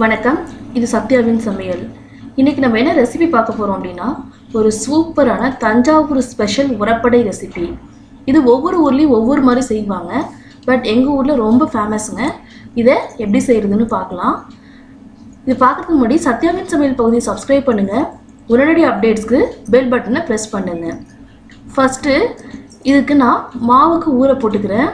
வணக்கம், இது சத்யாவின் சமையல். இன்னைக்கு நம்ம என்ன ரெசிபி பார்க்க போறோம் அப்படின்னா, ஒரு சூப்பரான தஞ்சாவூர் ஸ்பெஷல் உரப்படை ரெசிபி. இது ஒவ்வொரு ஊர்லேயும் ஒவ்வொரு மாதிரி செய்வாங்க. பட் எங்கள் ஊரில் ரொம்ப ஃபேமஸுங்க. இதை எப்படி செய்கிறதுன்னு பார்க்கலாம். இது பார்க்கறதுக்கு முன்னாடி சத்யாவின் சமையல் பகுதியை சப்ஸ்கிரைப் பண்ணுங்கள். உடனடி அப்டேட்ஸ்க்கு பெல் பட்டனை ப்ரெஸ் பண்ணுங்கள். ஃபஸ்ட்டு இதுக்கு நான் மாவுக்கு ஊற போட்டுக்கிறேன்.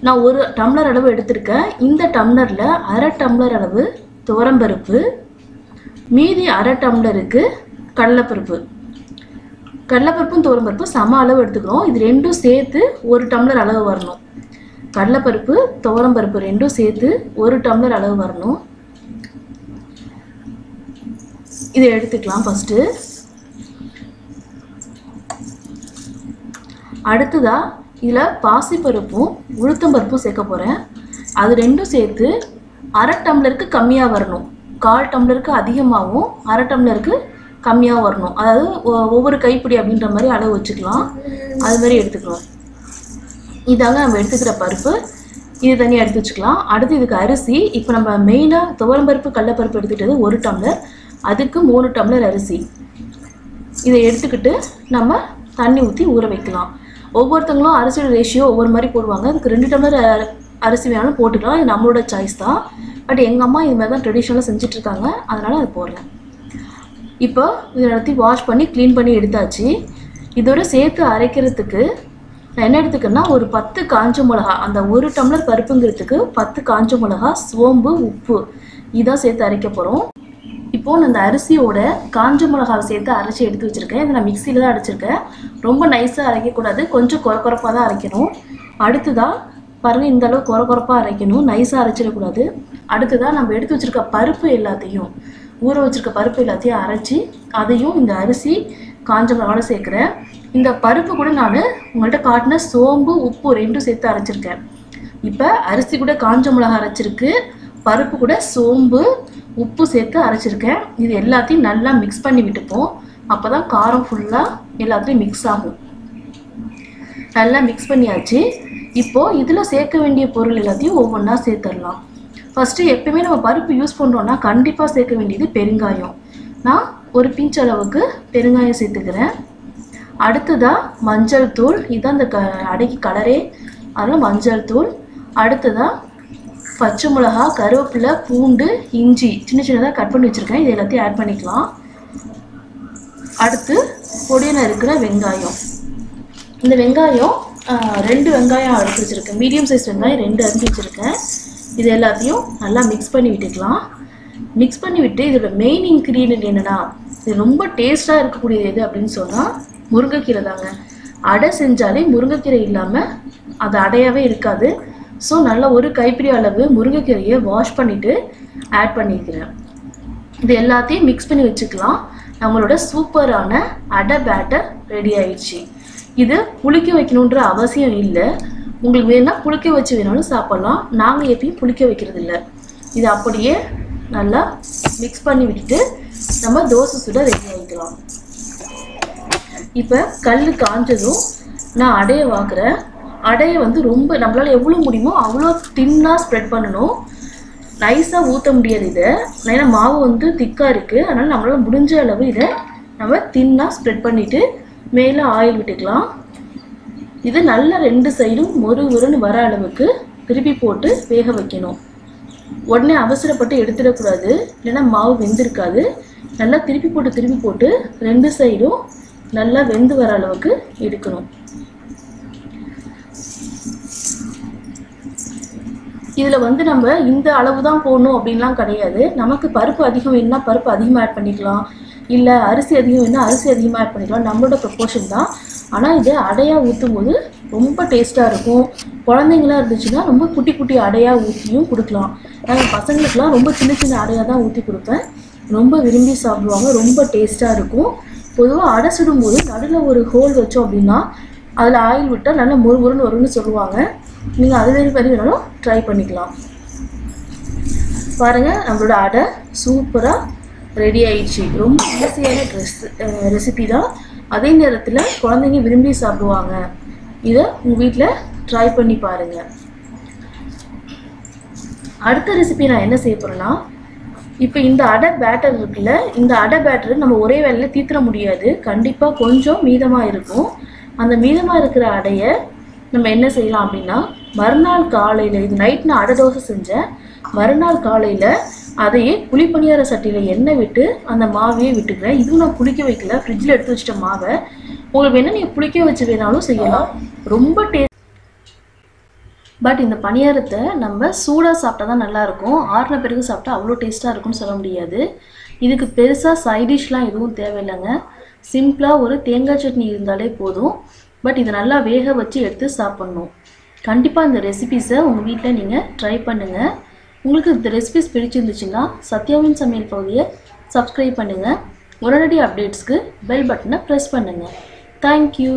நான் ஒரு டம்ளர் அளவு எடுத்திருக்கேன். இந்த டம்ளரில் அரை டம்ளர் அளவு துவரம்பருப்பு, மீதி அரை டம்ளருக்கு கடலைப்பருப்பும் துவரம்பருப்பும் சம அளவு எடுத்துக்கிறோம். இது ரெண்டும் சேர்த்து ஒரு டம்ளர் அளவு வரணும். கடலைப்பருப்பு துவரம்பருப்பு ரெண்டும் சேர்த்து ஒரு டம்ளர் அளவு வரணும். இதை எடுத்துக்கலாம் ஃபஸ்ட்டு. அடுத்ததாக இதில் பாசிப்பருப்பும் உளுத்தம்பருப்பும் சேர்க்க போகிறேன். அது ரெண்டும் சேர்த்து அரை டம்ளருக்கு கம்மியாக வரணும். 1/4 டம்ளருக்கு அதிகமாகவும் அரை டம்ளருக்கு கம்மியாக வரணும். அதாவது ஒவ்வொரு கைப்பிடி அப்படின்ற மாதிரி அளவு வச்சுக்கலாம். அது மாதிரி எடுத்துக்கலாம். இதாங்க நம்ம எடுத்துக்கிற பருப்பு. இது தனியாக எடுத்து வச்சுக்கலாம். அடுத்து இதுக்கு அரிசி. இப்போ நம்ம மெயினாக துவரம்பருப்பு கடலைப்பருப்பு எடுத்துக்கிட்டது 1 டம்ளர், அதுக்கு 3 டம்ளர் அரிசி. இதை எடுத்துக்கிட்டு நம்ம தண்ணி ஊற்றி ஊற வைக்கலாம். ஒவ்வொருத்தங்களும் அரிசியோட ரேஷியோ ஒவ்வொரு மாதிரி போடுவாங்க. அதுக்கு 2 டம்ளர் அரிசி வேணாலும் போட்டுக்கலாம். இது நம்மளோட சாய்ஸ் தான். பட் எங்கள் அம்மா இது மாதிரி தான் ட்ரெடிஷ்னலாக செஞ்சிட்ருக்காங்க, அதனால் அது போடுறேன். இப்போ இதை எல்லாத்தையும் வாஷ் பண்ணி க்ளீன் பண்ணி எடுத்தாச்சு. இதோட சேர்த்து அரைக்கிறதுக்கு நான் என்ன எடுத்துக்கேன்னா, ஒரு 10 காஞ்ச மிளகா, அந்த 1 டம்ளர் பருப்புங்கிறதுக்கு 10 காஞ்ச மிளகா, சோம்பு, உப்பு இதான் சேர்த்து அரைக்க போகிறோம். இப்போது நான் அந்த அரிசியோட காஞ்ச மிளகாவை சேர்த்து அரைச்சி எடுத்து வச்சுருக்கேன். இதை நான் மிக்சியில் தான் அரைச்சிருக்கேன். ரொம்ப நைஸாக அரைக்கக்கூடாது, கொஞ்சம் குறப்பாக தான் அரைக்கணும். அடுத்ததாக பாருங்கள், இந்த அளவு குறப்பாக அரைக்கணும், நைஸாக அரைச்சிடக்கூடாது. அடுத்ததாக நம்ம எடுத்து வச்சுருக்க பருப்பு எல்லாத்தையும், ஊற வச்சுருக்க பருப்பு எல்லாத்தையும் அரைச்சி அதையும் இந்த அரிசி காஞ்ச மிளகாவோட சேர்க்குறேன். இந்த பருப்பு கூட நான் உங்கள்கிட்ட காட்டின சோம்பு, உப்பு ரெண்டும் சேர்த்து அரைச்சிருக்கேன். இப்போ அரிசி கூட காஞ்ச மிளகா அரைச்சிருக்கு, பருப்பு கூட சோம்பு, உப்பு சேர்த்து அரைச்சிருக்கேன். இது எல்லாத்தையும் நல்லா மிக்ஸ் பண்ணி விட்டுப்போம். அப்போ தான் காரம் ஃபுல்லாக எல்லாத்தையும் மிக்ஸ் ஆகும். நல்லா மிக்ஸ் பண்ணியாச்சு. இப்போது இதில் சேர்க்க வேண்டிய பொருள் எல்லாத்தையும் ஒவ்வொன்றா சேர்த்துடலாம். ஃபஸ்ட்டு எப்பயுமே நம்ம பருப்பு யூஸ் பண்ணுறோன்னா கண்டிப்பாக சேர்க்க வேண்டியது பெருங்காயம். நான் ஒரு பிஞ்ச் அளவுக்கு பெருங்காயம் சேர்த்துக்கிறேன். அடுத்ததாக மஞ்சள் தூள், இதுதான் இந்த அடைக்கு கலரே, அதில் மஞ்சள் தூள். அடுத்ததாக பச்சை மிளகா, கருவேப்பிலை, பூண்டு, இஞ்சி சின்ன சின்னதாக கட் பண்ணி வச்சுருக்கேன். இது எல்லாத்தையும் ஆட் பண்ணிக்கலாம். அடுத்து பொடியில் இருக்கிற வெங்காயம். இந்த வெங்காயம் 2 வெங்காயம் எடுத்து வச்சுருக்கேன். மீடியம் சைஸ் வெங்காயம் 2 அரிஞ்சு வச்சுருக்கேன். இது எல்லாத்தையும் நல்லா மிக்ஸ் பண்ணி விட்டுக்கலாம். மிக்ஸ் பண்ணி விட்டு இதோட மெயின் இன்க்ரீடியன்ட் என்னென்னா, இது ரொம்ப டேஸ்ட்டாக இருக்கக்கூடியது எது அப்படின்னு சொன்னால் முருங்கைக்கீரை தாங்க. அடை செஞ்சாலே முருங்கைக்கீரை இல்லாமல் அது அடையாகவே இருக்காது. ஸோ நல்லா ஒரு கைப்பிடி அளவு முருங்கைக்கீரையை வாஷ் பண்ணிவிட்டு ஆட் பண்ணிக்கிறேன். இது எல்லாத்தையும் மிக்ஸ் பண்ணி வச்சுக்கலாம். நம்மளோட சூப்பரான அடை பேட்டர் ரெடி ஆயிடுச்சு. இது புளிக்க வைக்கணுன்ற அவசியம் இல்லை. உங்களுக்கு வேணும்னா புளிக்க வச்சு வேணாலும் சாப்பிட்லாம். நாங்கள் எப்பயும் புளிக்க வைக்கிறது இல்லை. இது அப்படியே நல்லா மிக்ஸ் பண்ணி விட்டுட்டு நம்ம தோசை சுட ரெடி ஆகிக்கலாம். இப்போ கல் காஞ்சதும் நான் அடையை வாக்குறேன். அடையை ரொம்ப நம்மளால் எவ்வளோ முடியுமோ அவ்வளோ தின்னாக ஸ்ப்ரெட் பண்ணணும். நைஸாக ஊற்ற முடியாது இதை, ஏன்னா மாவு திக்காக இருக்குது. அதனால் நம்மளால் முடிஞ்ச அளவு இதை நம்ம தின்னாக ஸ்ப்ரெட் பண்ணிவிட்டு மேலே ஆயில் விட்டுக்கலாம். இது நல்லா 2 சைடும் மொறுன்னு வர அளவுக்கு திருப்பி போட்டு வேக வைக்கணும். உடனே அவசரப்பட்டு எடுத்துடக்கூடாது, இல்லைன்னா மாவு வெந்திருக்காது. நல்லா திருப்பி போட்டு 2 சைடும் நல்லா வெந்து வர அளவுக்கு எடுக்கணும். இதில் நம்ம இந்த அளவு தான் போடணும் அப்படின்லாம் கிடையாது. நமக்கு பருப்பு அதிகம் வேணும்னா பருப்பு அதிகமாக ஆட் பண்ணிக்கலாம், இல்லை அரிசி அதிகம் வேணும்னா அரிசி அதிகமாக ஆட் பண்ணிக்கலாம். நம்மளோட ப்ரொப்போர்ஷன் தான். ஆனால் இது அடையாக ஊற்றும் போது ரொம்ப டேஸ்ட்டாக இருக்கும். குழந்தைங்களாம் இருந்துச்சுன்னா ரொம்ப குட்டி குட்டி அடையாக ஊற்றியும் கொடுக்கலாம். நான் பசங்களுக்குலாம் ரொம்ப சின்ன சின்ன அடையாக தான் ஊற்றி கொடுப்பேன். ரொம்ப விரும்பி சாப்பிடுவாங்க, ரொம்ப டேஸ்ட்டாக இருக்கும். பொதுவாக அடை சுடும்போது நடுவில் ஒரு ஹோல் வச்சோம் அப்படின்னா அதில் ஆயில் விட்டால் நல்லா முறுமுறுன்னு வரும்னு சொல்லுவாங்க. நீங்கள் அது மாதிரி வேணாலும் ட்ரை பண்ணிக்கலாம். பாருங்கள், நம்மளோட அடை சூப்பராக ரெடி ஆயிடுச்சு. ரொம்ப ஈஸியான ரெசிபி தான். அதே நேரத்தில் குழந்தைங்க விரும்பி சாப்பிடுவாங்க. இதை உங்கள் வீட்டில் ட்ரை பண்ணி பாருங்கள். அடுத்த ரெசிபி நான் என்ன செய்ய போகிறேன்னா, இப்போ இந்த அடை பேட்டர் இருக்குல்ல, இந்த அடை பேட்டர் நம்ம ஒரே வேளையில் தீர்த்திட முடியாது. கண்டிப்பாக கொஞ்சம் மீதமாக இருக்கும். அந்த மீதமாக இருக்கிற அடையை நம்ம என்ன செய்யலாம் அப்படின்னா, மறுநாள் காலையில், இது நைட் நான் அடை தோசை செஞ்சேன், மறுநாள் காலையில் அதையே குழிப்பணியார சட்டியில் எண்ணெய் விட்டு அந்த மாவையே விட்டுக்கிறேன். இதுவும் நான் புளிக்க வைக்கல, ஃப்ரிட்ஜில் எடுத்து வச்சுட்ட மாவை. உங்களுக்கு வேணால் நீங்கள் புளிக்க வச்சு வேணாலும் செய்யலாம். ரொம்ப டேஸ்ட். பட் இந்த பணியாரத்தை நம்ம சூடாக சாப்பிட்டா தான் நல்லாயிருக்கும். ஆறின பிறகு சாப்பிட்டா அவ்வளோ டேஸ்ட்டாக இருக்கும்னு சொல்ல முடியாது. இதுக்கு பெருசாக சைடிஷ்லாம் எதுவும் தேவையில்லைங்க. சிம்பிளாக ஒரு தேங்காய் சட்னி இருந்தாலே போதும். பட் இதை நல்லா வேக வச்சு எடுத்து சாப்பிட்ணும். கண்டிப்பாக இந்த ரெசிபீஸை உங்கள் வீட்டில் நீங்கள் ட்ரை பண்ணுங்கள். உங்களுக்கு இந்த ரெசிபிஸ் பிடிச்சிருந்துச்சுன்னா சத்யாவின் சமையல் பகுதியை சப்ஸ்கிரைப் பண்ணுங்கள். உடனடி அப்டேட்ஸ்க்கு பெல் பட்டனை ப்ரெஸ் பண்ணுங்கள். தேங்க்யூ.